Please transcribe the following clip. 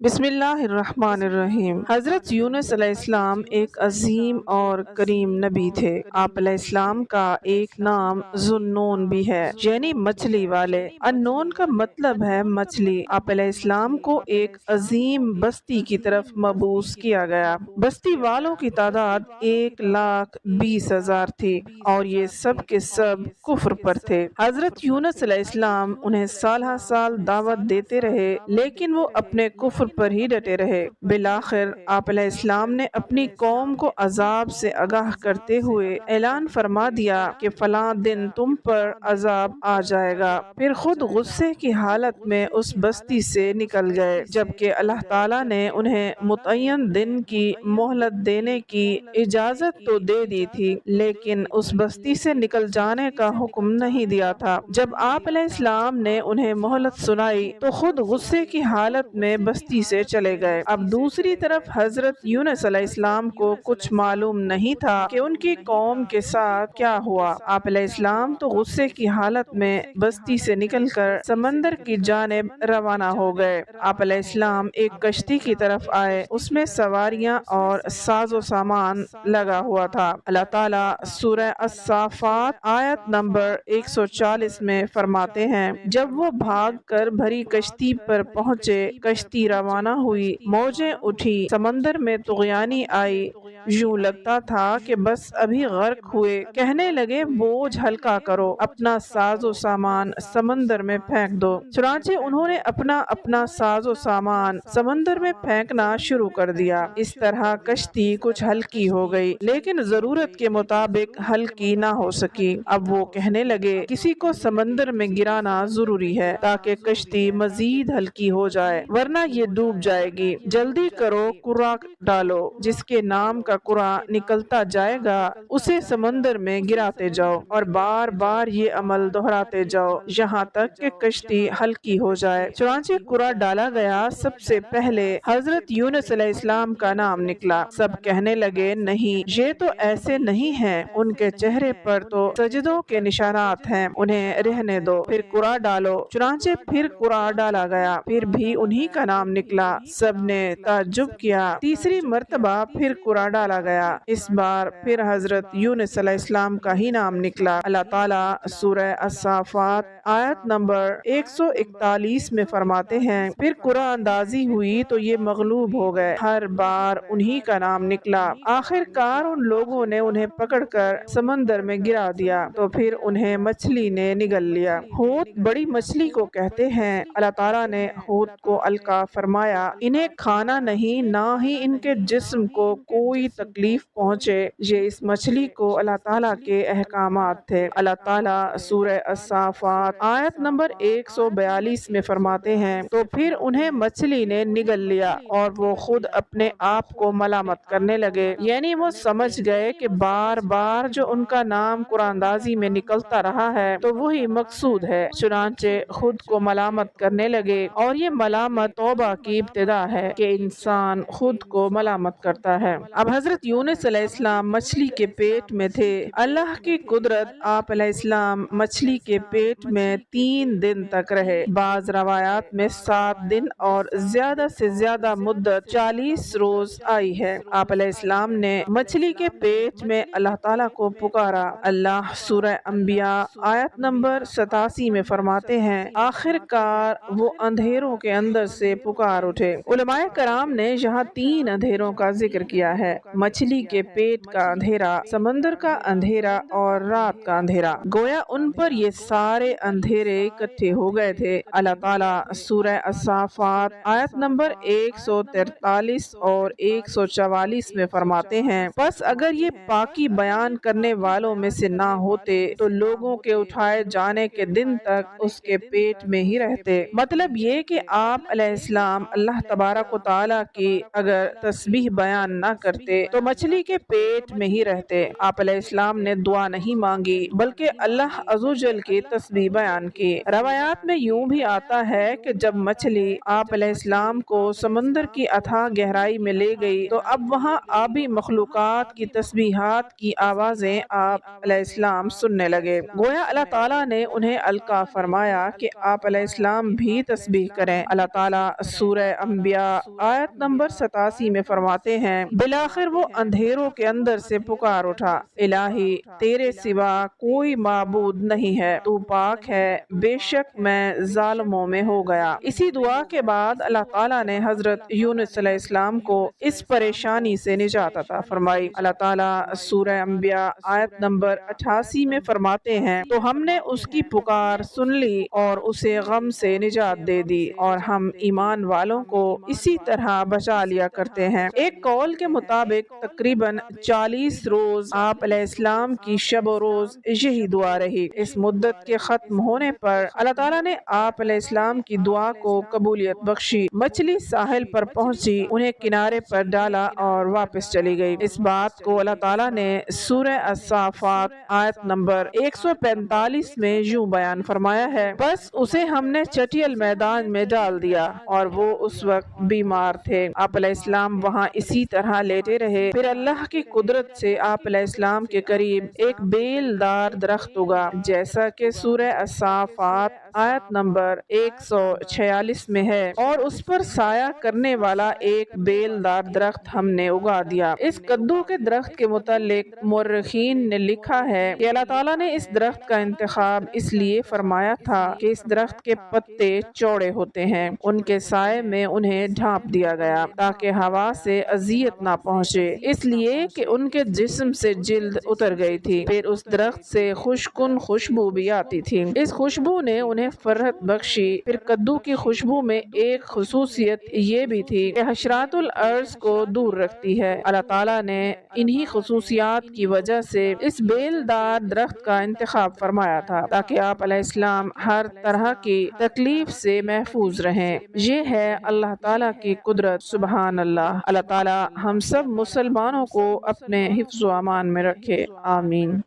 بسم اللہ الرحمن الرحیم۔ حضرت یونس علیہ السلام ایک عظیم اور کریم نبی تھے۔ آپ علیہ السلام کا ایک نام ذوالنون بھی ہے، یعنی مچھلی والے۔ النون کا مطلب ہے مچھلی۔ آپ علیہ السلام کو ایک عظیم بستی کی طرف مبعوث کیا گیا۔ بستی والوں کی تعداد 1,20,000 تھی اور یہ سب کے سب کفر پر تھے۔ حضرت یونس علیہ السلام انہیں سالہ سال دعوت دیتے رہے، لیکن وہ اپنے کفر پر ہی ڈٹے رہے۔ بالآخر آپ علیہ السلام نے اپنی قوم کو عذاب سے آگاہ کرتے ہوئے اعلان فرما دیا کہ فلاں دن تم پر عذاب آ جائے گا۔ پھر خود غصے کی حالت میں اس بستی سے نکل گئے، جبکہ اللہ تعالیٰ نے انہیں متعین دن کی مہلت دینے کی اجازت تو دے دی تھی، لیکن اس بستی سے نکل جانے کا حکم نہیں دیا تھا۔ جب آپ علیہ السلام نے انہیں مہلت سنائی تو خود غصے کی حالت میں بستی سے چلے گئے۔ اب دوسری طرف حضرت یونس علیہ السلام کو کچھ معلوم نہیں تھا کہ ان کی قوم کے ساتھ کیا ہوا۔ آپ علیہ السلام تو غصے کی حالت میں بستی سے نکل کر سمندر کی جانب روانہ ہو گئے۔ آپ علیہ السلام ایک کشتی کی طرف آئے، اس میں سواریاں اور ساز و سامان لگا ہوا تھا۔ اللہ تعالیٰ سورہ الصافات آیت نمبر 140 میں فرماتے ہیں، جب وہ بھاگ کر بھری کشتی پر پہنچے، کشتی روانہ ہوئی، موجیں اٹھی، سمندر میں طغیانی آئی، یوں لگتا تھا کہ بس ابھی غرق ہوئے۔ کہنے لگے بوجھ ہلکا کرو، اپنا ساز و سامان سمندر میں پھینک دو۔ چنانچہ انہوں نے اپنا ساز و سامان سمندر میں پھینکنا شروع کر دیا۔ اس طرح کشتی کچھ ہلکی ہو گئی، لیکن ضرورت کے مطابق ہلکی نہ ہو سکی۔ اب وہ کہنے لگے کسی کو سمندر میں گرانا ضروری ہے تاکہ کشتی مزید ہلکی ہو جائے، ورنہ یہ ڈوب جائے گی۔ جلدی کرو، قرآن ڈالو، جس کے نام کا قرآن نکلتا جائے گا اسے سمندر میں گراتے جاؤ اور بار بار یہ عمل دہراتے جاؤ یہاں تک کہ کشتی ہلکی ہو جائے۔ چنانچہ قرآن ڈالا گیا۔ سب سے پہلے حضرت یونس علیہ السلام کا نام نکلا۔ سب کہنے لگے نہیں، یہ تو ایسے نہیں ہیں، ان کے چہرے پر تو سجدوں کے نشانات ہیں، انہیں رہنے دو، پھر قرآن ڈالو۔ چنانچہ پھر قرآن ڈالا گیا، پھر بھی انہی کا نام نکلا۔ سب نے تعجب کیا۔ تیسری مرتبہ پھر قرآن ڈالا گیا، اس بار پھر حضرت یونس علیہ السلام کا ہی نام نکلا۔ اللہ تعالیٰ سورہ الصافات آیت نمبر 141 میں فرماتے ہیں، پھر قرآن اندازی ہوئی تو یہ مغلوب ہو گئے، ہر بار انہی کا نام نکلا۔ آخر کار ان لوگوں نے انہیں پکڑ کر سمندر میں گرا دیا تو پھر انہیں مچھلی نے نگل لیا۔ حوت بڑی مچھلی کو کہتے ہیں۔ اللہ تعالیٰ نے حوت کو القا فرمایا، انہیں کھانا نہیں، نہ ہی ان کے جسم کو کوئی تکلیف پہنچے۔ یہ اس مچھلی کو اللہ تعالیٰ کے احکامات تھے۔ اللہ تعالیٰ سورہ الصافات آیت نمبر 142 میں فرماتے ہیں، تو پھر انہیں مچھلی نے نگل لیا اور وہ خود اپنے آپ کو ملامت کرنے لگے، یعنی وہ سمجھ گئے کہ بار بار جو ان کا نام قرآن اندازی میں نکلتا رہا ہے تو وہی مقصود ہے، چنانچہ خود کو ملامت کرنے لگے، اور یہ ملامت توبہ کی ابتدا ہے کہ انسان خود کو ملامت کرتا ہے۔ اب حضرت یونس علیہ السلام مچھلی کے پیٹ میں تھے۔ اللہ کی قدرت، آپ علیہ السلام مچھلی کے پیٹ میں 3 دن تک رہے۔ بعض روایات میں 7 دن اور زیادہ سے زیادہ مدت 40 روز آئی ہے۔ آپ علیہ السلام نے مچھلی کے پیٹ میں اللہ تعالیٰ کو پکارا۔ اللہ سورہ انبیاء آیت نمبر 87 میں فرماتے ہیں، آخر کار وہ اندھیروں کے اندر سے پکار اٹھے۔ علماء کرام نے یہاں 3 اندھیروں کا ذکر کیا ہے، مچھلی کے پیٹ کا اندھیرا، سمندر کا اندھیرا اور رات کا اندھیرا۔ گویا ان پر یہ سارے اندھیرے اکٹھے ہو گئے تھے۔ اللہ تعالیٰ سورہ الصافات آیت نمبر 143 اور 144 میں فرماتے ہیں، پس اگر یہ پاکی بیان کرنے والوں میں سے نہ ہوتے تو لوگوں کے اٹھائے جانے کے دن تک اس کے پیٹ میں ہی رہتے۔ مطلب یہ کہ آپ علیہ السلام اللہ تبارک و تعالیٰ کی اگر تسبیح بیان نہ کرتے تو مچھلی کے پیٹ میں ہی رہتے۔ آپ علیہ السلام نے دعا نہیں مانگی بلکہ اللہ عز و جل کی تسبیح بیان کی۔ روایات میں یوں بھی آتا ہے کہ جب مچھلی آپ علیہ السلام کو سمندر کی اتھاہ گہرائی میں لے گئی تو اب وہاں آبی مخلوقات کی تسبیحات کی آوازیں آپ علیہ السلام سننے لگے۔ گویا اللہ تعالیٰ نے انہیں القا فرمایا کہ آپ علیہ السلام بھی تسبیح کریں۔ اللہ تعالیٰ سورہ انبیاء آیت نمبر 87 میں فرماتے ہیں، بلاخر وہ اندھیروں کے اندر سے پکار اٹھا، الہی تیرے سوا کوئی معبود نہیں ہے، تو پاک ہے، بے شک میں ظالموں میں ہو گیا۔ اسی دعا کے بعد اللہ تعالیٰ نے حضرت یونس علیہ السلام کو اس پریشانی سے نجات عطا فرمائی۔ اللہ تعالیٰ سورہ انبیاء آیت نمبر 88 میں فرماتے ہیں، تو ہم نے اس کی پکار سن لی اور اسے غم سے نجات دے دی، اور ہم ایمان والوں کو اسی طرح بچا لیا کرتے ہیں۔ ایک قول کے مطابق تقریباً 40 روز آپ علیہ السلام کی شب و روز یہی دعا رہی۔ اس مدت کے ختم ہونے پر اللہ تعالیٰ نے آپ علیہ السلام کی دعا کو قبولیت بخشی۔ مچھلی ساحل پر پہنچی، انہیں کنارے پر ڈالا اور واپس چلی گئی۔ اس بات کو اللہ تعالیٰ نے سورہ الصافات آیت نمبر 145 میں یوں بیان فرمایا ہے، بس اسے ہم نے چٹیل میدان میں ڈال دیا اور وہ اس وقت بیمار تھے۔ آپ علیہ السلام وہاں اسی طرح لیٹے رہے، پھر اللہ کی قدرت سے آپ علیہ السلام کے قریب ایک بیل دار درخت اگا، جیسا کہ سورہ الصافات آیت نمبر 146 میں ہے، اور اس پر سایہ کرنے والا ایک بیل دار درخت ہم نے اگا دیا۔ اس کدو کے درخت کے متعلق مورخین نے لکھا ہے کہ اللہ تعالیٰ نے اس درخت کا انتخاب اس لیے فرمایا تھا کہ اس درخت کے پتے چوڑے ہوتے ہیں، ان کے سائے میں انہیں ڈھانپ دیا گیا تاکہ ہوا سے اذیت نہ پہنچے، اس لیے کہ ان کے جسم سے جلد اتر گئی تھی۔ پھر اس درخت سے خوشکن خوشبو بھی آتی تھی، اس خوشبو نے انہیں فرحت بخشی۔ پھر کدو کی خوشبو میں ایک خصوصیت یہ بھی تھی کہ حشرات الارض کو دور رکھتی ہے۔ اللہ تعالیٰ نے انہی خصوصیات کی وجہ سے اس بیل دار درخت کا انتخاب فرمایا تھا تاکہ آپ علیہ السلام ہر طرح کی تکلیف سے محفوظ رہیں۔ یہ ہے اللہ تعالیٰ کی قدرت، سبحان اللہ۔ اللہ تعالیٰ ہم سب مسلمانوں کو اپنے حفظ و امان میں رکھے، آمین۔